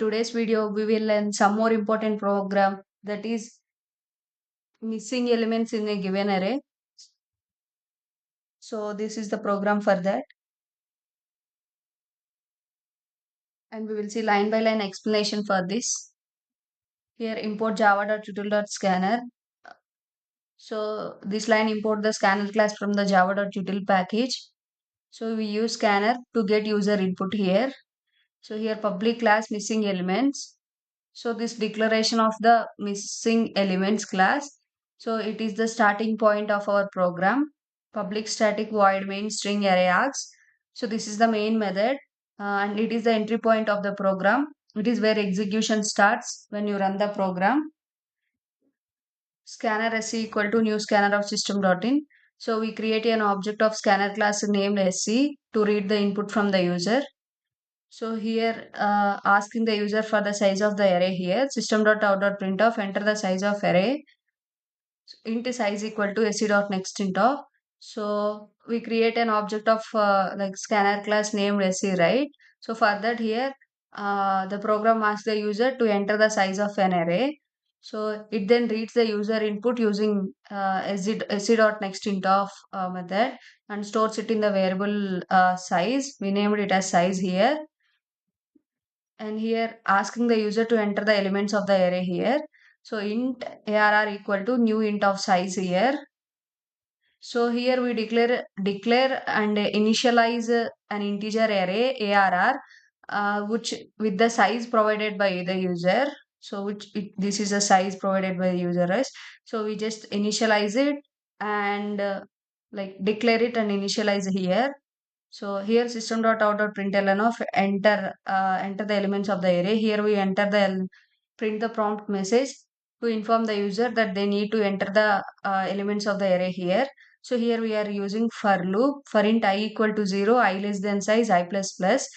today's video we will learn some more important program, that is missing elements in a given array. So this is the program for that, and we will see line by line explanation for this. Here import java.util.scanner. So this line import the scanner class from the java.util package. So we use scanner to get user input here. So here public class missing elements. So this declaration of the missing elements class. So it is the starting point of our program. Public static void main string array args. So this is the main method, and it is the entry point of the program. It is where execution starts when you run the program. Scanner sc equal to new scanner of system.in. So we create an object of scanner class named sc to read the input from the user. So here asking the user for the size of the array here, system.out.printf, enter the size of array, int size equal to sc.nextInt of. So we create an object of like scanner class named sc, right? So for that here, the program asks the user to enter the size of an array. So it then reads the user input using sc.nextInt of method and stores it in the variable size. We named it as size here, and here asking the user to enter the elements of the array here. So int arr equal to new int of size here. So here we declare and initialize an integer array arr, which with the size provided by the user. So this is a size provided by the user, right? So we just initialize it and like declare it and initialize here. So here system.out.println of enter the elements of the array. Here we enter the print the prompt message to inform the user that they need to enter the elements of the array here. So here we are using for loop for int I equal to 0, I less than size, I plus plus.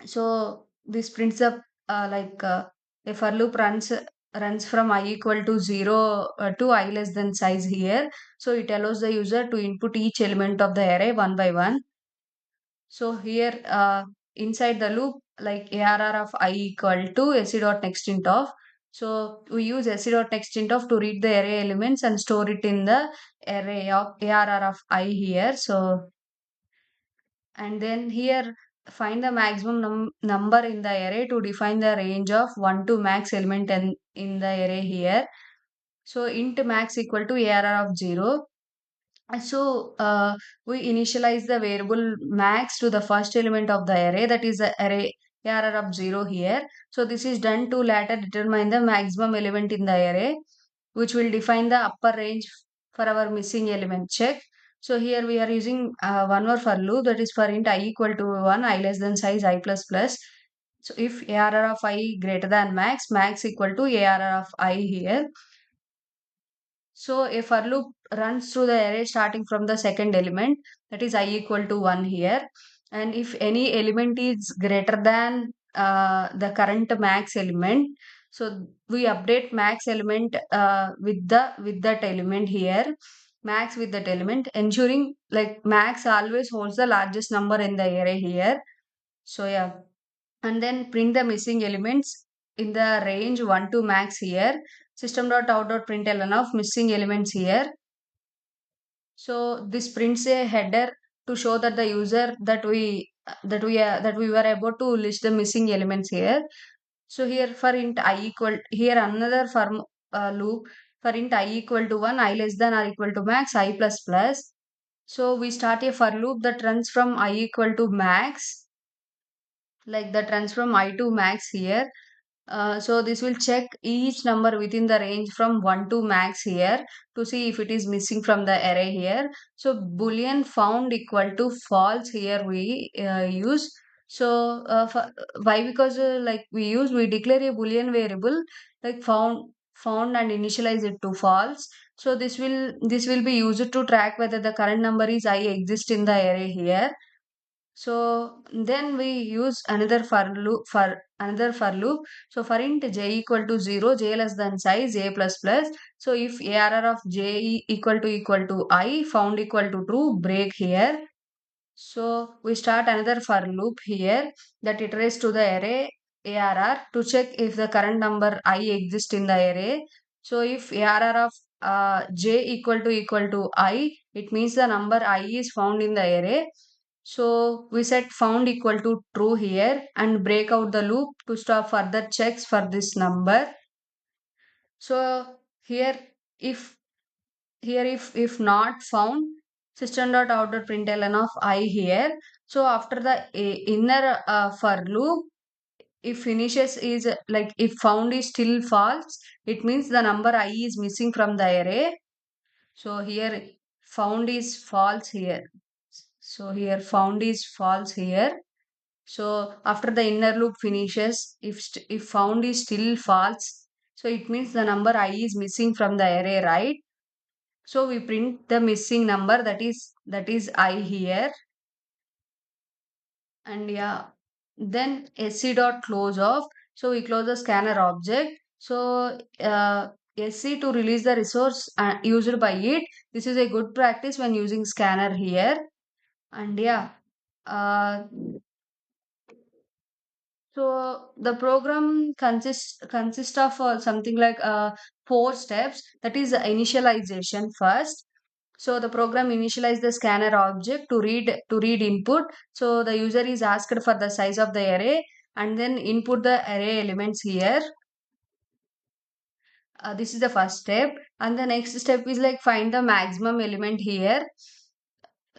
So this prints up a for loop runs from I equal to 0 to I less than size here. So it allows the user to input each element of the array one by one. So here inside the loop, like arr of I equal to sc.nextInt of. So we use sc.nextInt of to read the array elements and store it in the array of arr of I here. So and then here find the maximum number in the array to define the range of 1 to max element in the array here. So int max equal to arr of 0. So we initialize the variable max to the first element of the array, that is the array arr of 0 here. So this is done to later determine the maximum element in the array, which will define the upper range for our missing element check. So here we are using one more for loop, that is for int I equal to 1, I less than size, I plus plus. So if arr of I greater than max, max equal to arr of I here. So a for loop runs through the array starting from the second element, that is I equal to 1 here. And if any element is greater than the current max element, so we update max element with that element here, max with that element, ensuring like max always holds the largest number in the array here. So yeah, and then print the missing elements in the range 1 to max here. System.out.println of missing elements here. So this prints a header to show that the user that we were able to list the missing elements here. So here for int I equal, here another for loop for int I equal to 1, I less than or equal to max, I plus plus. So we start a for loop that runs from I equal to max, like that runs from I to max here. So this will check each number within the range from 1 to max here to see if it is missing from the array here. So boolean found equal to false here we use. So why? Because like we declare a boolean variable like found and initialize it to false. So this will be used to track whether the current number is I exist in the array here. So then we use another for loop. So for int j equal to 0, j less than size, j plus plus. So if arr of j equal to I, found equal to true, break here. So we start another for loop here that iterates to the array ARR to check if the current number I exists in the array. So if ARR of j equal to I, it means the number I is found in the array. So we set found equal to true here and break out the loop to stop further checks for this number. So here if if not found, system.out.println of I here. So after the inner for loop, if finishes is like if found is still false, it means the number I is missing from the array. So here found is false here. So here found is false here. So after the inner loop finishes, if found is still false, so it means the number I is missing from the array, right? So we print the missing number, that is I here. And yeah, then sc dot close off. So we close the scanner object. So sc to release the resource used by it. This is a good practice when using scanner here. And yeah, uh, so the program consists of something like 4 steps. That is the initialization first. So the program initialize the scanner object to read input. So the user is asked for the size of the array and then input the array elements here. This is the first step, and the next step is like find the maximum element here.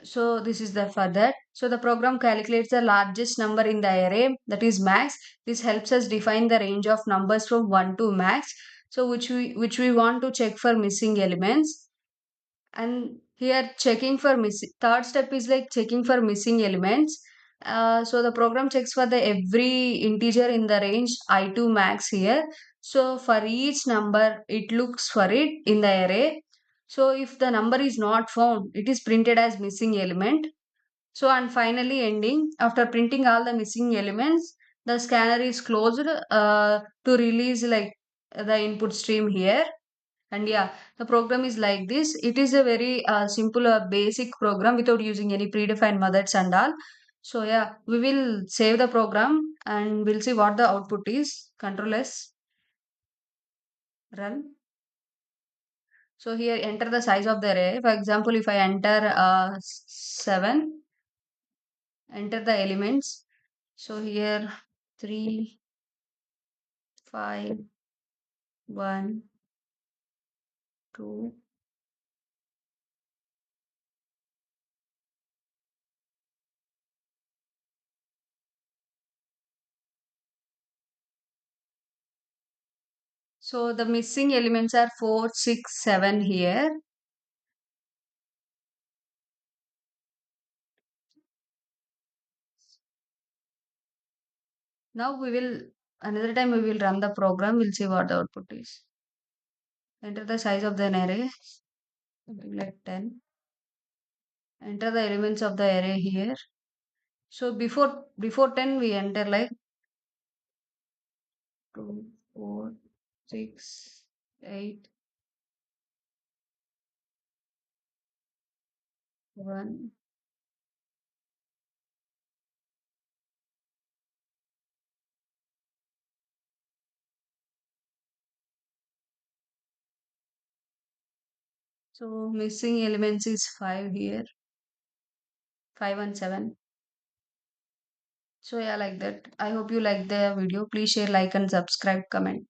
So this is the for that. So the program calculates the largest number in the array, that is max. This helps us define the range of numbers from 1 to max. So which we want to check for missing elements. And here checking for missing, third step is like checking for missing elements. So the program checks for the every integer in the range I to max here. So for each number it looks for it in the array. So if the number is not found, it is printed as missing element. So and finally ending, after printing all the missing elements, the scanner is closed to release like the input stream here. And yeah, the program is like this. It is a very simple basic program without using any predefined methods and all. So yeah, we will save the program and we'll see what the output is. Control S, run. So here enter the size of the array. For example, if I enter 7, enter the elements. So here 3, 5, 1, 2. So the missing elements are 4, 6, 7 here. Now we will, another time we will run the program, we'll see what the output is. Enter the size of the array, something like 10. Enter the elements of the array here. So before 10 we enter like 2, 4, 6, 8, 1. So missing elements is 5 here, 5 and 7. So yeah, like that. I hope you like the video. Please share, like and subscribe, comment.